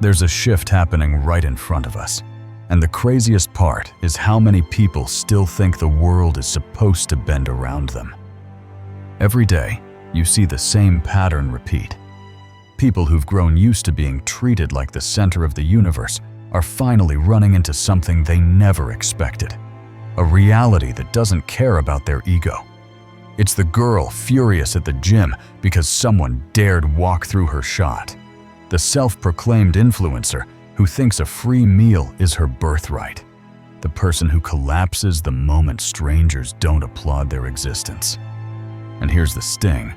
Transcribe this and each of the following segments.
There's a shift happening right in front of us. And the craziest part is how many people still think the world is supposed to bend around them. Every day, you see the same pattern repeat. People who've grown used to being treated like the center of the universe are finally running into something they never expected. A reality that doesn't care about their ego. It's the girl furious at the gym because someone dared walk through her shot. The self-proclaimed influencer who thinks a free meal is her birthright. The person who collapses the moment strangers don't applaud their existence. And here's the sting.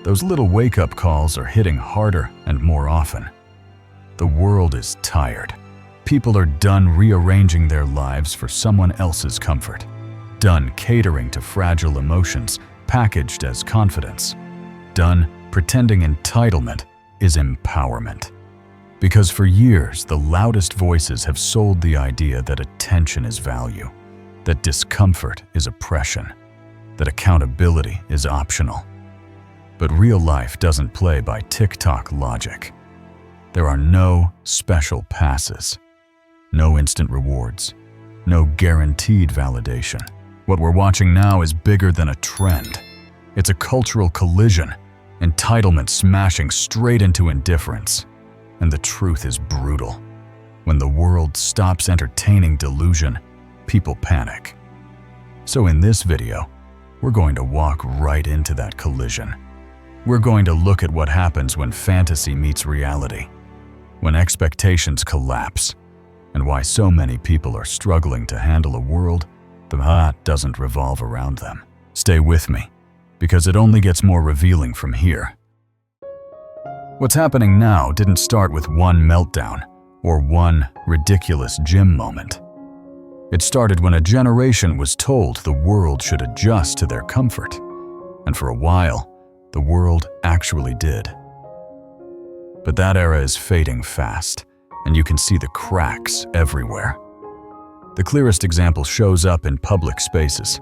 Those little wake-up calls are hitting harder and more often. The world is tired. People are done rearranging their lives for someone else's comfort. Done catering to fragile emotions packaged as confidence. Done pretending entitlement is empowerment. Because for years, the loudest voices have sold the idea that attention is value, that discomfort is oppression, that accountability is optional. But real life doesn't play by TikTok logic. There are no special passes, no instant rewards, no guaranteed validation. What we're watching now is bigger than a trend. It's a cultural collision, entitlement smashing straight into indifference. And the truth is brutal. When the world stops entertaining delusion, people panic. So in this video, we're going to walk right into that collision. We're going to look at what happens when fantasy meets reality, when expectations collapse, and why so many people are struggling to handle a world that doesn't revolve around them. Stay with me, because it only gets more revealing from here. What's happening now didn't start with one meltdown or one ridiculous gym moment. It started when a generation was told the world should adjust to their comfort, and for a while, the world actually did. But that era is fading fast, and you can see the cracks everywhere. The clearest example shows up in public spaces,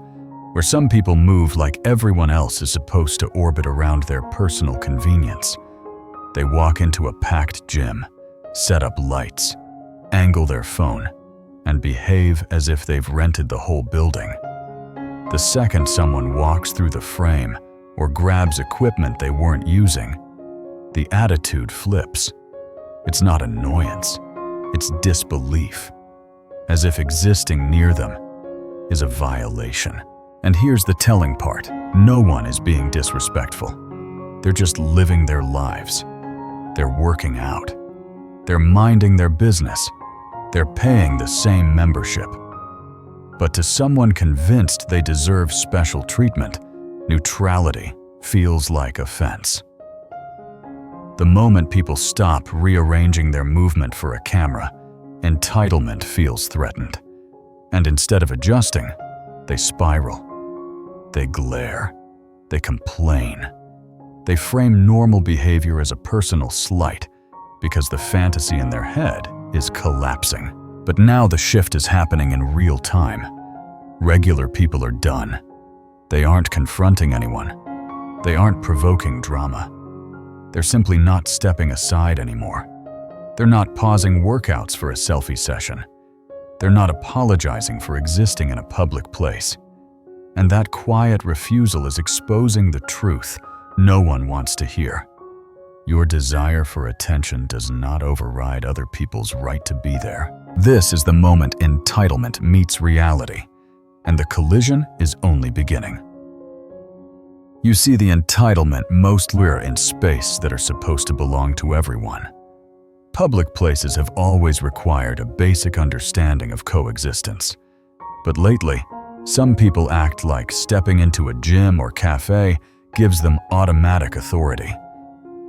where some people move like everyone else is supposed to orbit around their personal convenience. They walk into a packed gym, set up lights, angle their phone, and behave as if they've rented the whole building. The second someone walks through the frame or grabs equipment they weren't using, the attitude flips. It's not annoyance, it's disbelief, as if existing near them is a violation. And here's the telling part. No one is being disrespectful. They're just living their lives. They're working out. They're minding their business. They're paying the same membership. But to someone convinced they deserve special treatment, neutrality feels like offense. The moment people stop rearranging their movement for a camera, entitlement feels threatened. And instead of adjusting, they spiral. They glare. They complain. They frame normal behavior as a personal slight because the fantasy in their head is collapsing. But now the shift is happening in real time. Regular people are done. They aren't confronting anyone. They aren't provoking drama. They're simply not stepping aside anymore. They're not pausing workouts for a selfie session. They're not apologizing for existing in a public place. And that quiet refusal is exposing the truth no one wants to hear. Your desire for attention does not override other people's right to be there. This is the moment entitlement meets reality, and the collision is only beginning. You see the entitlement mostly in space that are supposed to belong to everyone. Public places have always required a basic understanding of coexistence. But lately, some people act like stepping into a gym or cafe gives them automatic authority.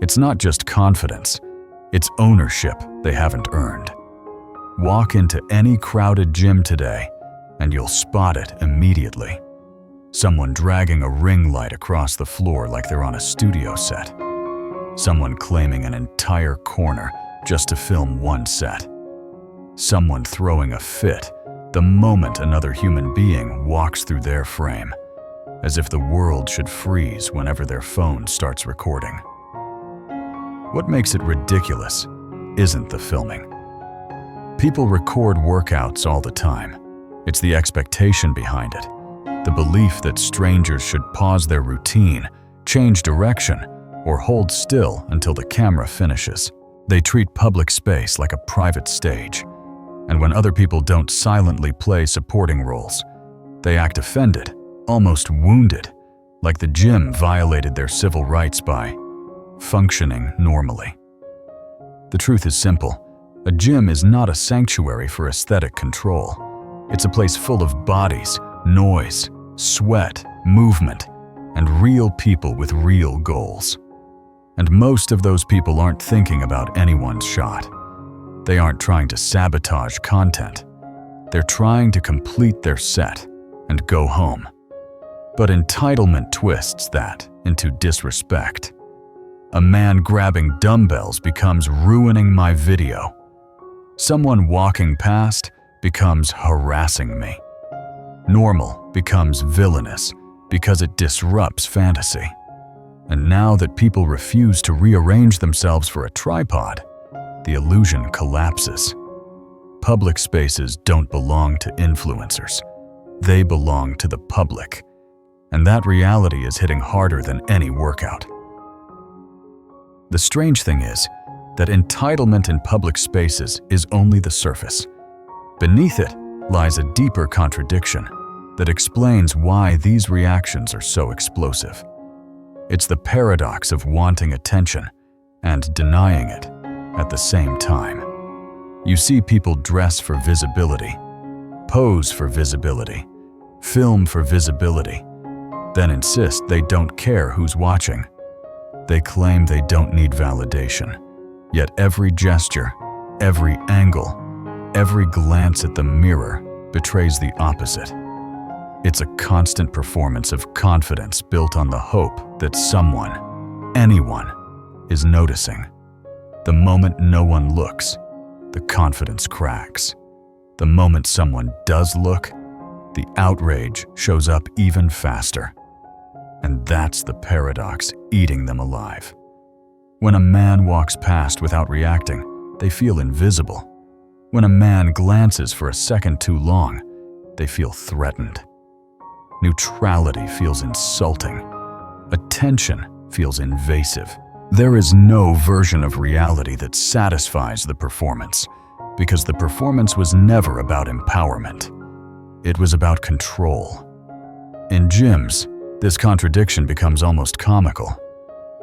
It's not just confidence, it's ownership they haven't earned. Walk into any crowded gym today, and you'll spot it immediately. Someone dragging a ring light across the floor like they're on a studio set. Someone claiming an entire corner just to film one set. Someone throwing a fit the moment another human being walks through their frame, as if the world should freeze whenever their phone starts recording. What makes it ridiculous isn't the filming. People record workouts all the time. It's the expectation behind it, the belief that strangers should pause their routine, change direction, or hold still until the camera finishes. They treat public space like a private stage, and when other people don't silently play supporting roles, they act offended, almost wounded, like the gym violated their civil rights by functioning normally. The truth is simple. A gym is not a sanctuary for aesthetic control. It's a place full of bodies, noise, sweat, movement, and real people with real goals. And most of those people aren't thinking about anyone's shot. They aren't trying to sabotage content. They're trying to complete their set and go home. But entitlement twists that into disrespect. A man grabbing dumbbells becomes ruining my video. Someone walking past becomes harassing me. Normal becomes villainous because it disrupts fantasy. And now that people refuse to rearrange themselves for a tripod, the illusion collapses. Public spaces don't belong to influencers. They belong to the public. And that reality is hitting harder than any workout. The strange thing is that entitlement in public spaces is only the surface. Beneath it lies a deeper contradiction that explains why these reactions are so explosive. It's the paradox of wanting attention and denying it at the same time. You see people dress for visibility, pose for visibility, film for visibility, then insist they don't care who's watching. They claim they don't need validation, yet every gesture, every angle, every glance at the mirror betrays the opposite. It's a constant performance of confidence built on the hope that someone, anyone, is noticing. The moment no one looks, the confidence cracks. The moment someone does look, the outrage shows up even faster. And that's the paradox eating them alive. When a man walks past without reacting, they feel invisible. When a man glances for a second too long, they feel threatened. Neutrality feels insulting. Attention feels invasive. There is no version of reality that satisfies the performance, because the performance was never about empowerment. It was about control. In gyms, this contradiction becomes almost comical.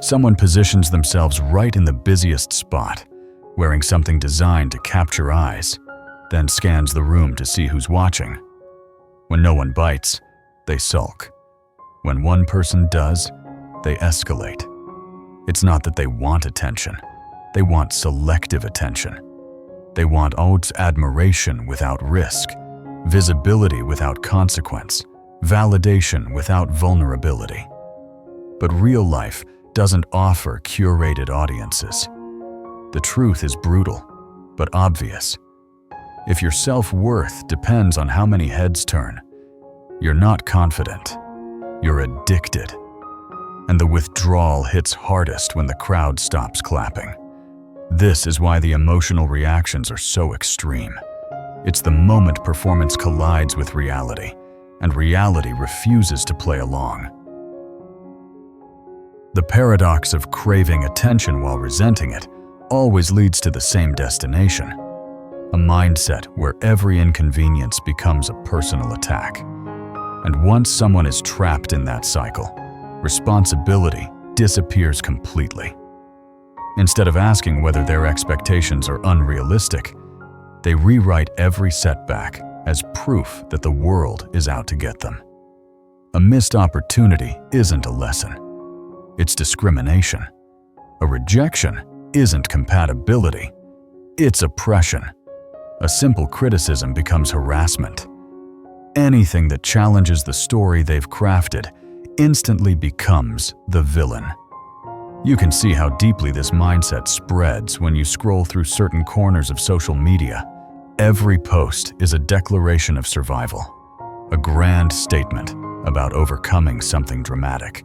Someone positions themselves right in the busiest spot, wearing something designed to capture eyes, then scans the room to see who's watching. When no one bites, they sulk. When one person does, they escalate. It's not that they want attention. They want selective attention. They want haute admiration without risk, visibility without consequence, validation without vulnerability. But real life doesn't offer curated audiences. The truth is brutal, but obvious. If your self-worth depends on how many heads turn, you're not confident, you're addicted. And the withdrawal hits hardest when the crowd stops clapping. This is why the emotional reactions are so extreme. It's the moment performance collides with reality, and reality refuses to play along. The paradox of craving attention while resenting it always leads to the same destination, a mindset where every inconvenience becomes a personal attack. And once someone is trapped in that cycle, responsibility disappears completely. Instead of asking whether their expectations are unrealistic, they rewrite every setback as proof that the world is out to get them. A missed opportunity isn't a lesson. It's discrimination. A rejection isn't compatibility. It's oppression. A simple criticism becomes harassment. Anything that challenges the story they've crafted instantly becomes the villain. You can see how deeply this mindset spreads when you scroll through certain corners of social media. Every post is a declaration of survival, a grand statement about overcoming something dramatic,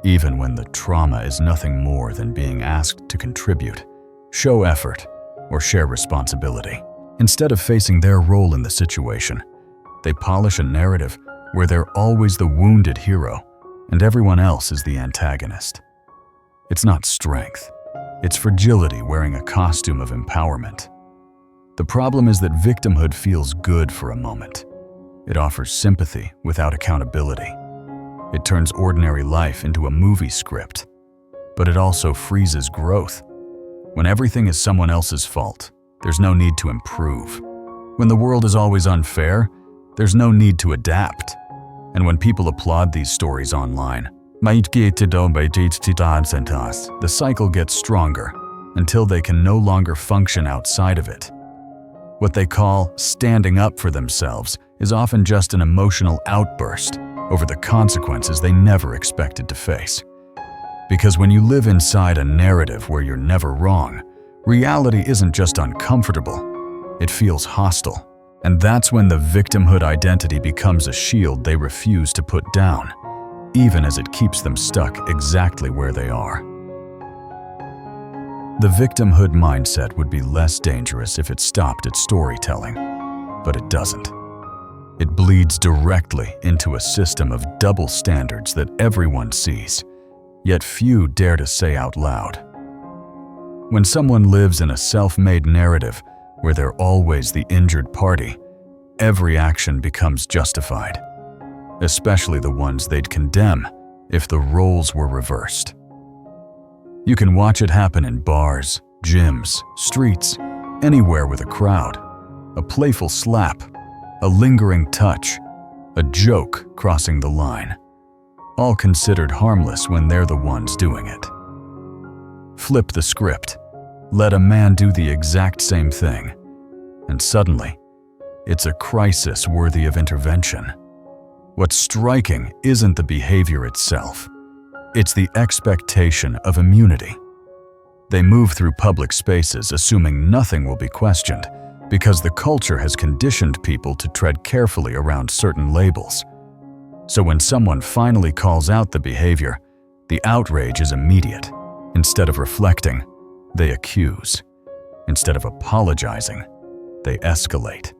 even when the trauma is nothing more than being asked to contribute, show effort, or share responsibility. Instead of facing their role in the situation, they polish a narrative where they're always the wounded hero and everyone else is the antagonist. It's not strength. It's fragility wearing a costume of empowerment. The problem is that victimhood feels good for a moment. It offers sympathy without accountability. It turns ordinary life into a movie script, but it also freezes growth. When everything is someone else's fault, there's no need to improve. When the world is always unfair, there's no need to adapt. And when people applaud these stories online, the cycle gets stronger until they can no longer function outside of it. What they call standing up for themselves is often just an emotional outburst over the consequences they never expected to face. Because when you live inside a narrative where you're never wrong, reality isn't just uncomfortable, it feels hostile. And that's when the victimhood identity becomes a shield they refuse to put down, even as it keeps them stuck exactly where they are. The victimhood mindset would be less dangerous if it stopped at storytelling, but it doesn't. It bleeds directly into a system of double standards that everyone sees, yet few dare to say out loud. When someone lives in a self-made narrative where they're always the injured party, every action becomes justified, especially the ones they'd condemn if the roles were reversed. You can watch it happen in bars, gyms, streets, anywhere with a crowd. A playful slap, a lingering touch, a joke crossing the line, all considered harmless when they're the ones doing it. Flip the script, let a man do the exact same thing, and suddenly, it's a crisis worthy of intervention. What's striking isn't the behavior itself, it's the expectation of immunity. They move through public spaces assuming nothing will be questioned because the culture has conditioned people to tread carefully around certain labels. So when someone finally calls out the behavior, the outrage is immediate. Instead of reflecting, they accuse. Instead of apologizing, they escalate.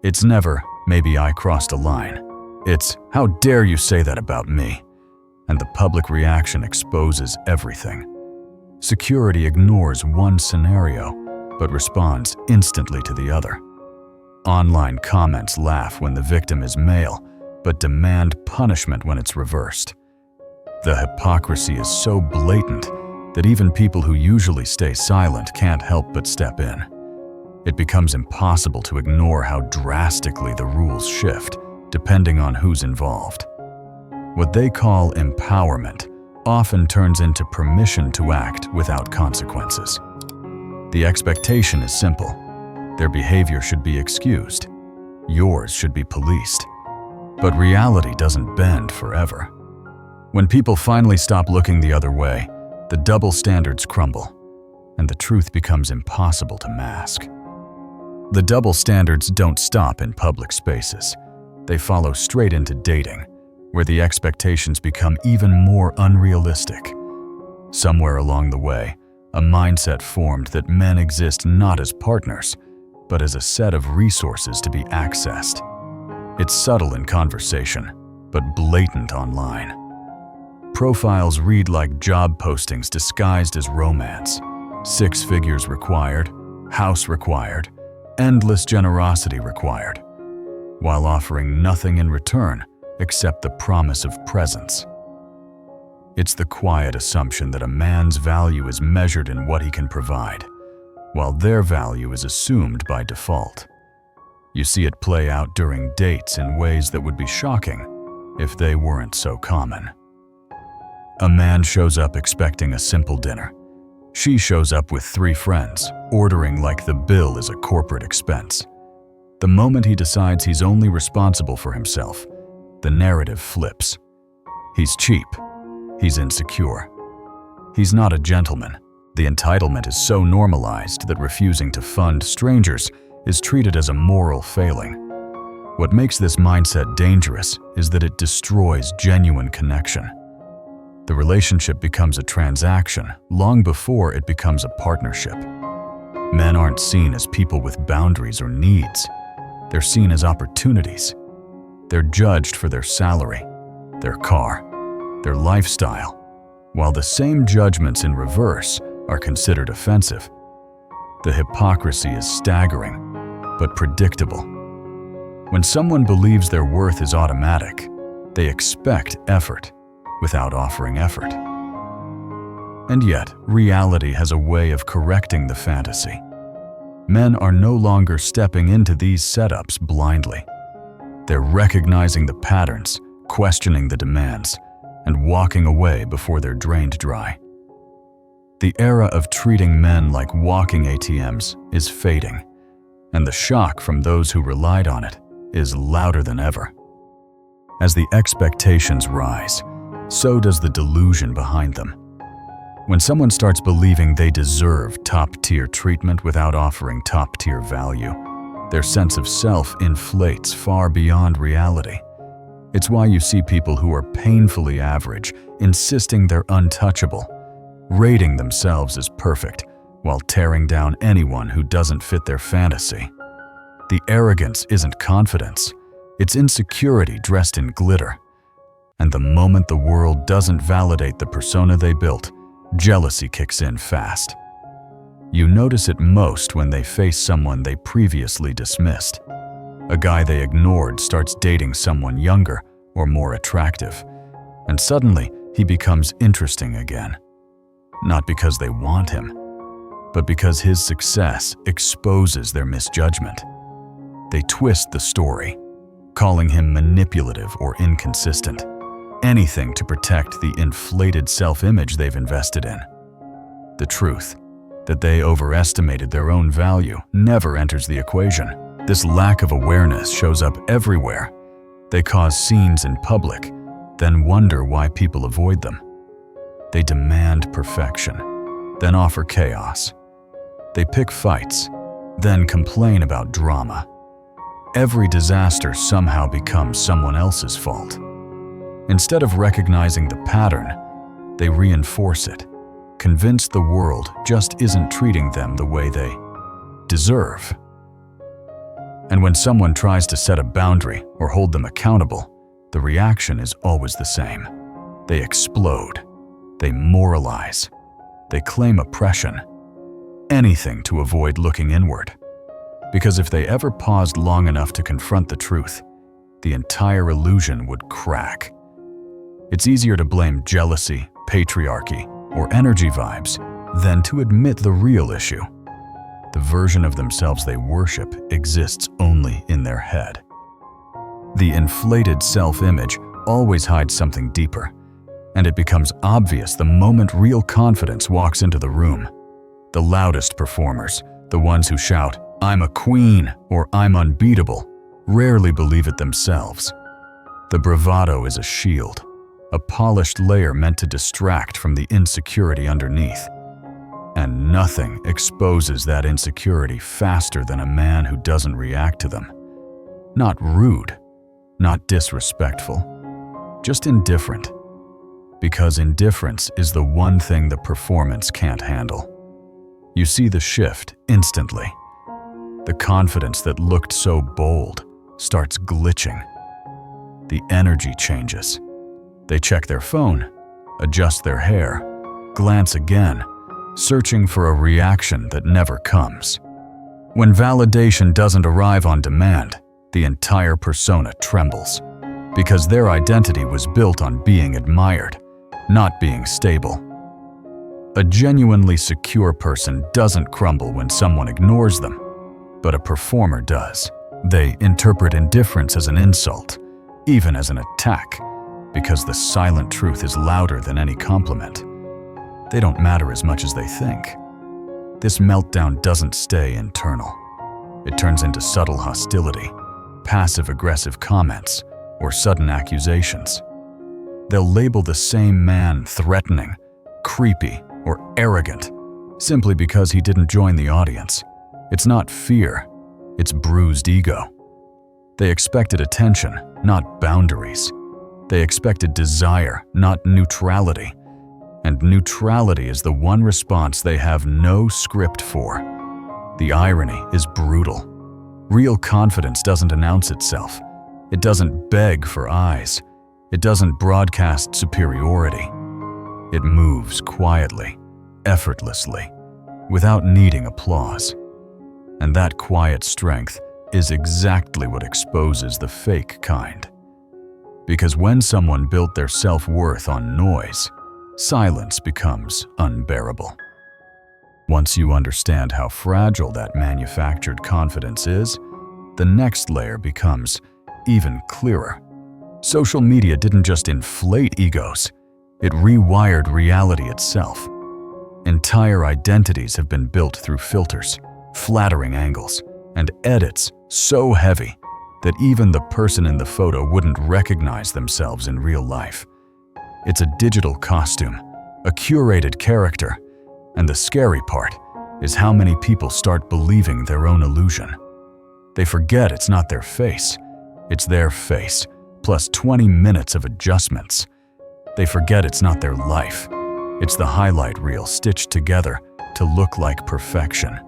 It's never, maybe I crossed a line. It's, how dare you say that about me? And the public reaction exposes everything. Security ignores one scenario, but responds instantly to the other. Online comments laugh when the victim is male, but demand punishment when it's reversed. The hypocrisy is so blatant that even people who usually stay silent can't help but step in. It becomes impossible to ignore how drastically the rules shift, depending on who's involved. What they call empowerment often turns into permission to act without consequences. The expectation is simple. Their behavior should be excused. Yours should be policed. But reality doesn't bend forever. When people finally stop looking the other way, the double standards crumble, and the truth becomes impossible to mask. The double standards don't stop in public spaces. They follow straight into dating, where the expectations become even more unrealistic. Somewhere along the way, a mindset formed that men exist not as partners, but as a set of resources to be accessed. It's subtle in conversation, but blatant online. Profiles read like job postings disguised as romance. 6 figures required, house required, endless generosity required, while offering nothing in return except the promise of presence. It's the quiet assumption that a man's value is measured in what he can provide, while their value is assumed by default. You see it play out during dates in ways that would be shocking if they weren't so common. A man shows up expecting a simple dinner. She shows up with 3 friends, ordering like the bill is a corporate expense. The moment he decides he's only responsible for himself, the narrative flips. He's cheap. He's insecure. He's not a gentleman. The entitlement is so normalized that refusing to fund strangers is treated as a moral failing. What makes this mindset dangerous is that it destroys genuine connection. The relationship becomes a transaction long before it becomes a partnership. Men aren't seen as people with boundaries or needs. They're seen as opportunities. They're judged for their salary, their car, their lifestyle, while the same judgments in reverse are considered offensive. The hypocrisy is staggering, but predictable. When someone believes their worth is automatic, they expect effort without offering effort. And yet, reality has a way of correcting the fantasy. Men are no longer stepping into these setups blindly. They're recognizing the patterns, questioning the demands, and walking away before they're drained dry. The era of treating men like walking ATMs is fading, and the shock from those who relied on it is louder than ever. As the expectations rise, so does the delusion behind them. When someone starts believing they deserve top-tier treatment without offering top-tier value, their sense of self inflates far beyond reality. It's why you see people who are painfully average, insisting they're untouchable, rating themselves as perfect, while tearing down anyone who doesn't fit their fantasy. The arrogance isn't confidence, it's insecurity dressed in glitter. And the moment the world doesn't validate the persona they built, jealousy kicks in fast. You notice it most when they face someone they previously dismissed. A guy they ignored starts dating someone younger or more attractive, and suddenly he becomes interesting again. Not because they want him, but because his success exposes their misjudgment. They twist the story, calling him manipulative or inconsistent. Anything to protect the inflated self-image they've invested in. The truth, that they overestimated their own value, never enters the equation. This lack of awareness shows up everywhere. They cause scenes in public, then wonder why people avoid them. They demand perfection, then offer chaos. They pick fights, then complain about drama. Every disaster somehow becomes someone else's fault. Instead of recognizing the pattern, they reinforce it, convinced the world just isn't treating them the way they deserve. And when someone tries to set a boundary or hold them accountable, the reaction is always the same. They explode. They moralize. They claim oppression. Anything to avoid looking inward. Because if they ever paused long enough to confront the truth, the entire illusion would crack. It's easier to blame jealousy, patriarchy, or energy vibes than to admit the real issue. The version of themselves they worship exists only in their head. The inflated self-image always hides something deeper, and it becomes obvious the moment real confidence walks into the room. The loudest performers, the ones who shout, "I'm a queen" or "I'm unbeatable," rarely believe it themselves. The bravado is a shield, a polished layer meant to distract from the insecurity underneath. And nothing exposes that insecurity faster than a man who doesn't react to them. Not rude, not disrespectful, just indifferent. Because indifference is the one thing the performance can't handle. You see the shift instantly. The confidence that looked so bold starts glitching. The energy changes. They check their phone, adjust their hair, glance again, searching for a reaction that never comes. When validation doesn't arrive on demand, the entire persona trembles, because their identity was built on being admired, not being stable. A genuinely secure person doesn't crumble when someone ignores them, but a performer does. They interpret indifference as an insult, even as an attack, because the silent truth is louder than any compliment. They don't matter as much as they think. This meltdown doesn't stay internal. It turns into subtle hostility, passive-aggressive comments, or sudden accusations. They'll label the same man threatening, creepy, or arrogant simply because he didn't join the audience. It's not fear, it's bruised ego. They expected attention, not boundaries. They expected desire, not neutrality. And neutrality is the one response they have no script for. The irony is brutal. Real confidence doesn't announce itself. It doesn't beg for eyes. It doesn't broadcast superiority. It moves quietly, effortlessly, without needing applause. And that quiet strength is exactly what exposes the fake kind. Because when someone built their self-worth on noise, silence becomes unbearable. Once you understand how fragile that manufactured confidence is, the next layer becomes even clearer. Social media didn't just inflate egos, it rewired reality itself. Entire identities have been built through filters, flattering angles, and edits so heavy that even the person in the photo wouldn't recognize themselves in real life. It's a digital costume, a curated character, and the scary part is how many people start believing their own illusion. They forget it's not their face, it's their face, plus 20 minutes of adjustments. They forget it's not their life, it's the highlight reel stitched together to look like perfection.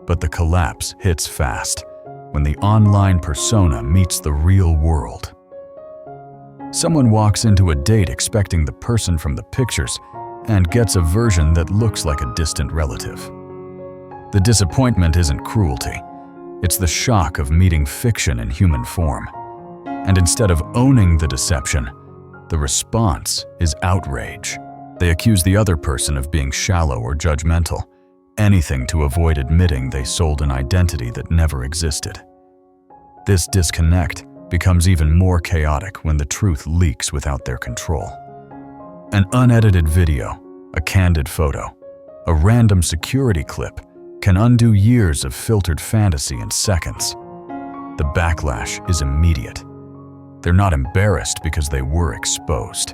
But the collapse hits fast when the online persona meets the real world. Someone walks into a date expecting the person from the pictures and gets a version that looks like a distant relative. The disappointment isn't cruelty, it's the shock of meeting fiction in human form. And instead of owning the deception, the response is outrage. They accuse the other person of being shallow or judgmental, anything to avoid admitting they sold an identity that never existed. This disconnect becomes even more chaotic when the truth leaks without their control. An unedited video, a candid photo, a random security clip can undo years of filtered fantasy in seconds. The backlash is immediate. They're not embarrassed because they were exposed.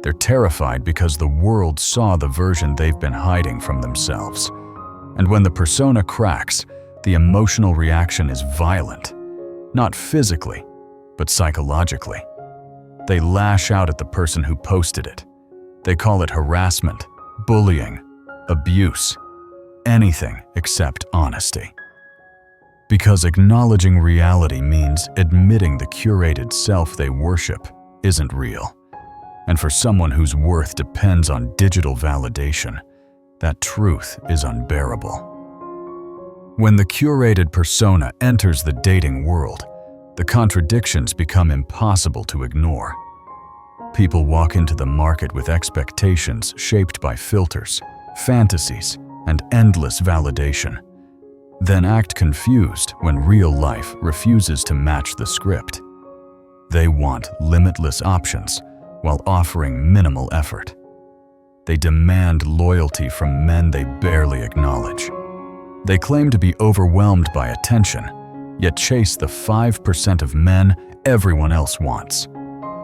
They're terrified because the world saw the version they've been hiding from themselves. And when the persona cracks, the emotional reaction is violent. Not physically, but psychologically. They lash out at the person who posted it. They call it harassment, bullying, abuse, anything except honesty. Because acknowledging reality means admitting the curated self they worship isn't real. And for someone whose worth depends on digital validation, that truth is unbearable. When the curated persona enters the dating world, the contradictions become impossible to ignore. People walk into the market with expectations shaped by filters, fantasies, and endless validation, then act confused when real life refuses to match the script. They want limitless options while offering minimal effort. They demand loyalty from men they barely acknowledge. They claim to be overwhelmed by attention, yet chase the 5% of men everyone else wants,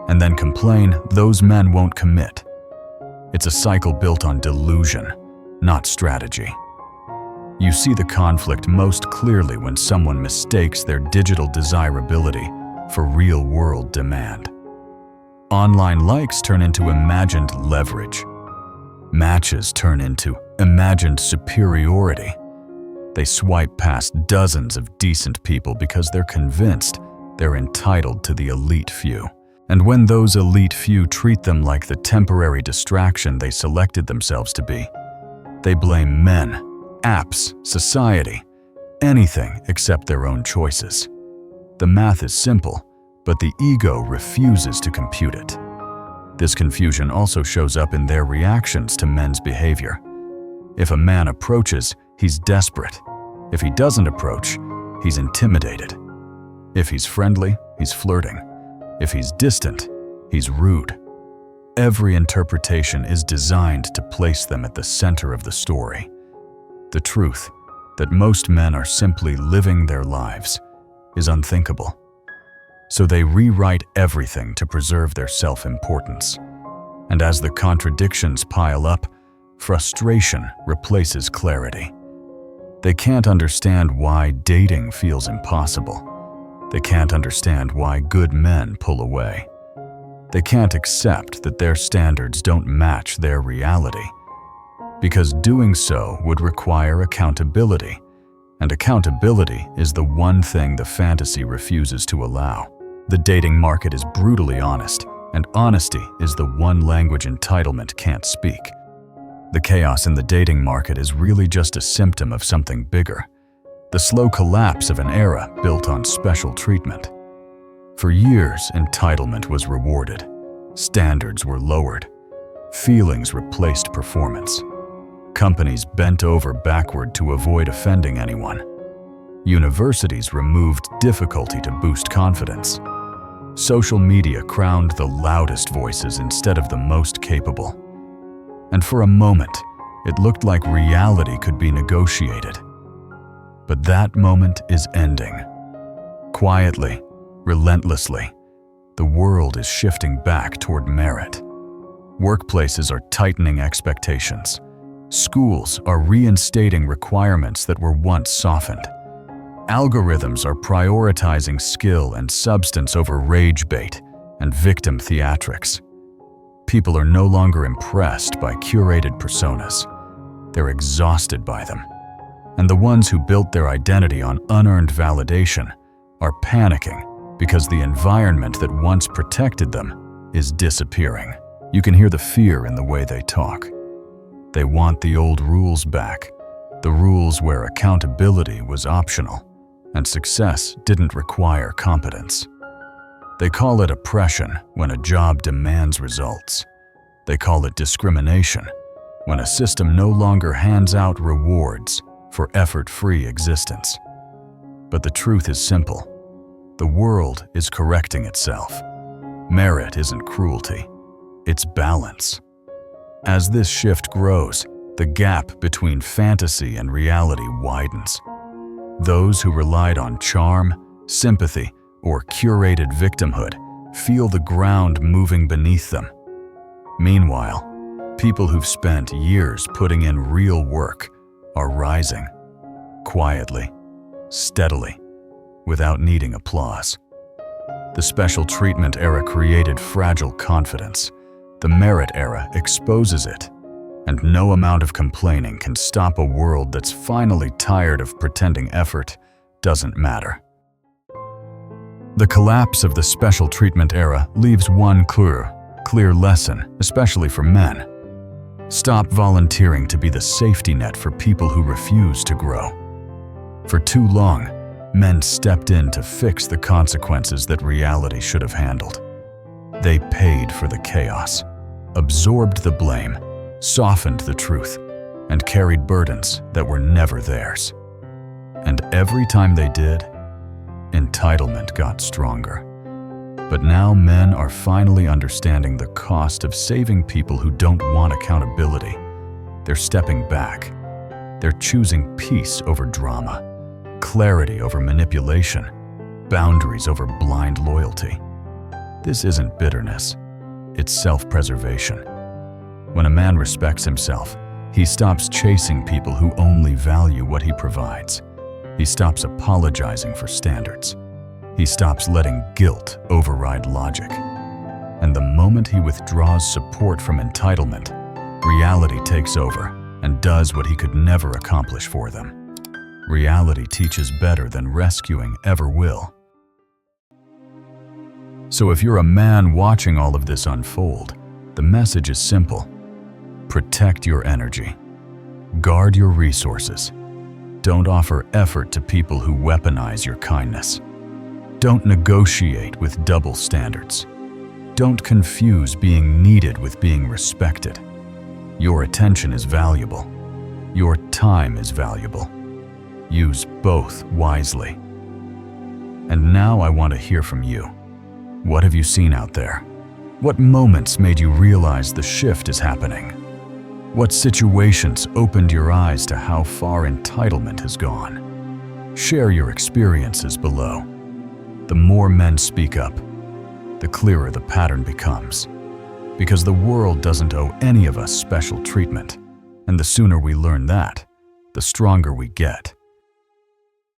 and then complain those men won't commit. It's a cycle built on delusion, not strategy. You see the conflict most clearly when someone mistakes their digital desirability for real-world demand. Online likes turn into imagined leverage. Matches turn into imagined superiority. They swipe past dozens of decent people because they're convinced they're entitled to the elite few. And when those elite few treat them like the temporary distraction they selected themselves to be, they blame men, apps, society, anything except their own choices. The math is simple, but the ego refuses to compute it. This confusion also shows up in their reactions to men's behavior. If a man approaches, he's desperate. If he doesn't approach, he's intimidated. If he's friendly, he's flirting. If he's distant, he's rude. Every interpretation is designed to place them at the center of the story. The truth, that most men are simply living their lives, is unthinkable. So they rewrite everything to preserve their self-importance. And as the contradictions pile up, frustration replaces clarity. They can't understand why dating feels impossible. They can't understand why good men pull away. They can't accept that their standards don't match their reality, because doing so would require accountability, And accountability is the one thing the fantasy refuses to allow. The dating market is brutally honest, and honesty is the one language entitlement can't speak. The chaos in the dating market is really just a symptom of something bigger, the slow collapse of an era built on special treatment. For years, entitlement was rewarded, standards were lowered, feelings replaced performance. Companies bent over backward to avoid offending anyone. Universities removed difficulty to boost confidence. Social media crowned the loudest voices instead of the most capable. And for a moment, it looked like reality could be negotiated. But that moment is ending. Quietly, relentlessly, the world is shifting back toward merit. Workplaces are tightening expectations. Schools are reinstating requirements that were once softened. Algorithms are prioritizing skill and substance over rage bait and victim theatrics. People are no longer impressed by curated personas. They're exhausted by them. And the ones who built their identity on unearned validation are panicking because the environment that once protected them is disappearing. You can hear the fear in the way they talk. They want the old rules back, the rules where accountability was optional and success didn't require competence. They call it oppression when a job demands results. They call it discrimination when a system no longer hands out rewards for effort-free existence. But the truth is simple. The world is correcting itself. Merit isn't cruelty, it's balance. As this shift grows, the gap between fantasy and reality widens. Those who relied on charm, sympathy, or curated victimhood feel the ground moving beneath them. Meanwhile, people who've spent years putting in real work are rising, quietly, steadily, without needing applause. The special treatment era created fragile confidence. The merit era exposes it, and no amount of complaining can stop a world that's finally tired of pretending effort doesn't matter. The collapse of the special treatment era leaves one clear lesson, especially for men. Stop volunteering to be the safety net for people who refuse to grow. For too long, men stepped in to fix the consequences that reality should have handled. They paid for the chaos, absorbed the blame, softened the truth, and carried burdens that were never theirs. And every time they did, entitlement got stronger. But now men are finally understanding the cost of saving people who don't want accountability. They're stepping back. They're choosing peace over drama, clarity over manipulation, boundaries over blind loyalty. This isn't bitterness, it's self-preservation. When a man respects himself, he stops chasing people who only value what he provides. He stops apologizing for standards. He stops letting guilt override logic. And the moment he withdraws support from entitlement, reality takes over and does what he could never accomplish for them. Reality teaches better than rescuing ever will. So if you're a man watching all of this unfold, the message is simple. Protect your energy. Guard your resources. Don't offer effort to people who weaponize your kindness. Don't negotiate with double standards. Don't confuse being needed with being respected. Your attention is valuable. Your time is valuable. Use both wisely. And now I want to hear from you. What have you seen out there? What moments made you realize the shift is happening? What situations opened your eyes to how far entitlement has gone? Share your experiences below. The more men speak up, the clearer the pattern becomes. Because the world doesn't owe any of us special treatment, and the sooner we learn that, the stronger we get.